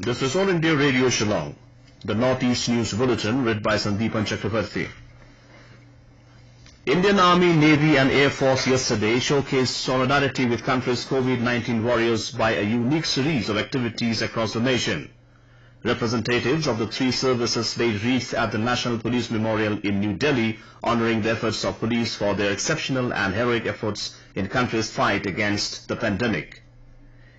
This is All India Radio Shillong, the Northeast News Bulletin read by Sandeepan Chakravarti. Indian Army, Navy and Air Force yesterday showcased solidarity with country's COVID-19 warriors by a unique series of activities across the nation. Representatives of the three services laid wreath at the National Police Memorial in New Delhi, honouring the efforts of police for their exceptional and heroic efforts in country's fight against the pandemic.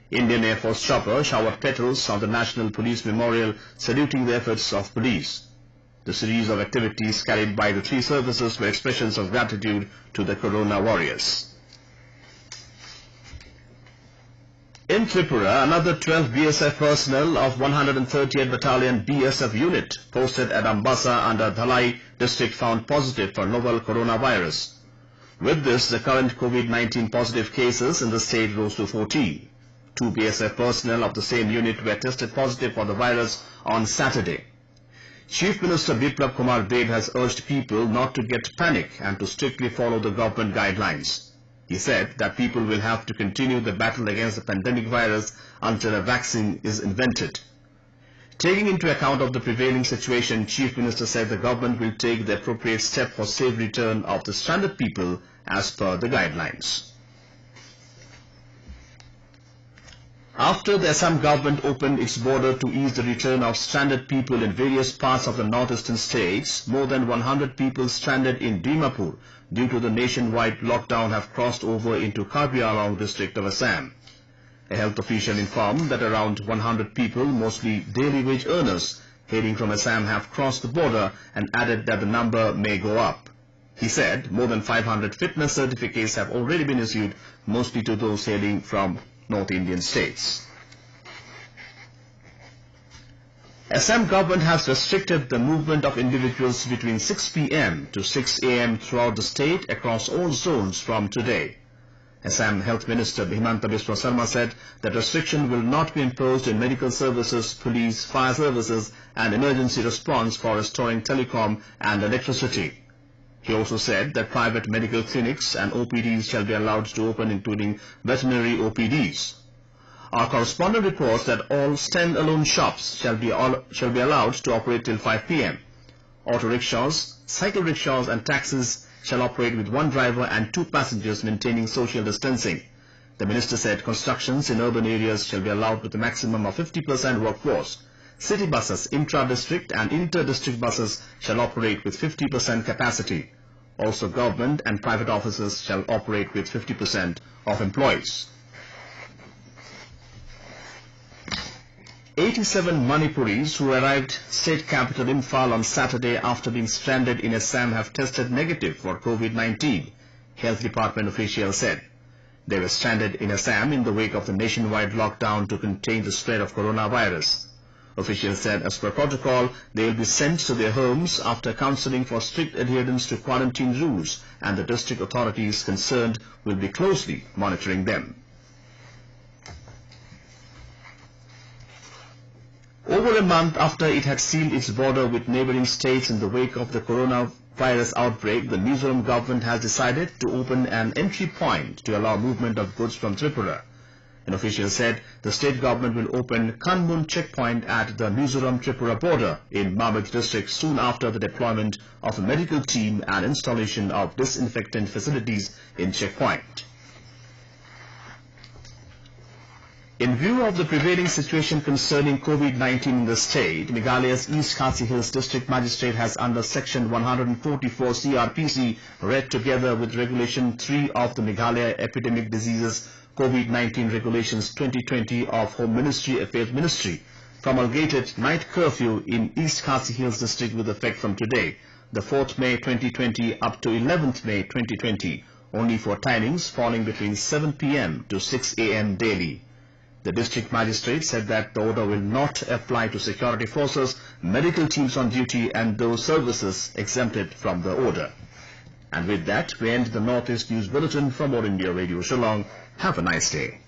Indian Air Force chopper showered petals on the National Police Memorial, saluting the efforts of police. The series of activities carried by the three services were expressions of gratitude to the Corona warriors. In Tripura, another 12 BSF personnel of 138 Battalion BSF unit posted at Ambassa under Dhalai district found positive for novel coronavirus. With this, the current COVID-19 positive cases in the state rose to 14. 2 BSF personnel of the same unit were tested positive for the virus on Saturday. Chief Minister Biplab Kumar Deb has urged people not to get panic and to strictly follow the government guidelines. He said that people will have to continue the battle against the pandemic virus until a vaccine is invented. Taking into account of the prevailing situation, Chief Minister said the government will take the appropriate step for safe return of the stranded people as per the guidelines. After the Assam government opened its border to ease the return of stranded people in various parts of the northeastern states, more than 100 people stranded in Dimapur due to the nationwide lockdown have crossed over into Khasi district of Assam. A health official informed that around 100 people, mostly daily wage earners, hailing from Assam have crossed the border and added that the number may go up. He said more than 500 fitness certificates have already been issued, mostly to those hailing from North Indian states. Assam government has restricted the movement of individuals between 6 p.m. to 6 a.m. throughout the state across all zones from today. Assam Health Minister Himanta Biswa Sarma said that restriction will not be imposed in medical services, police, fire services and emergency response for restoring telecom and electricity. He also said that private medical clinics and OPDs shall be allowed to open, including veterinary OPDs. Our correspondent reports that all stand-alone shops shall be allowed to operate till 5 p.m. Auto rickshaws, cycle rickshaws and taxis shall operate with one driver and 2 passengers, maintaining social distancing. The minister said constructions in urban areas shall be allowed with a maximum of 50% workforce. City buses, intra-district and inter-district buses shall operate with 50% capacity. Also, government and private offices shall operate with 50% of employees. 87 Manipuris who arrived state capital Imphal on Saturday after being stranded in Assam have tested negative for COVID-19, Health Department officials said. They were stranded in Assam in the wake of the nationwide lockdown to contain the spread of coronavirus. Officials said as per protocol, they will be sent to their homes after counselling for strict adherence to quarantine rules, and the district authorities concerned will be closely monitoring them. Over a month after it had sealed its border with neighbouring states in the wake of the coronavirus outbreak, the Mizoram government has decided to open an entry point to allow movement of goods from Tripura. An official said the state government will open Kanmun checkpoint at the Mizoram-Tripura border in Mamad district soon after the deployment of a medical team and installation of disinfectant facilities in checkpoint. In view of the prevailing situation concerning COVID-19 in the state, Meghalaya's East Khasi Hills District Magistrate has under Section 144 CRPC read together with Regulation 3 of the Meghalaya Epidemic Diseases COVID-19 Regulations 2020 of Home Ministry Affairs Ministry, promulgated Night Curfew in East Khasi Hills District with effect from today, the 4th May 2020 up to 11th May 2020, only for timings falling between 7 p.m. to 6 a.m. daily. The district magistrate said that the order will not apply to security forces, medical teams on duty and those services exempted from the order. And with that, we end the Northeast News Bulletin from All India Radio Shillong. Have a nice day.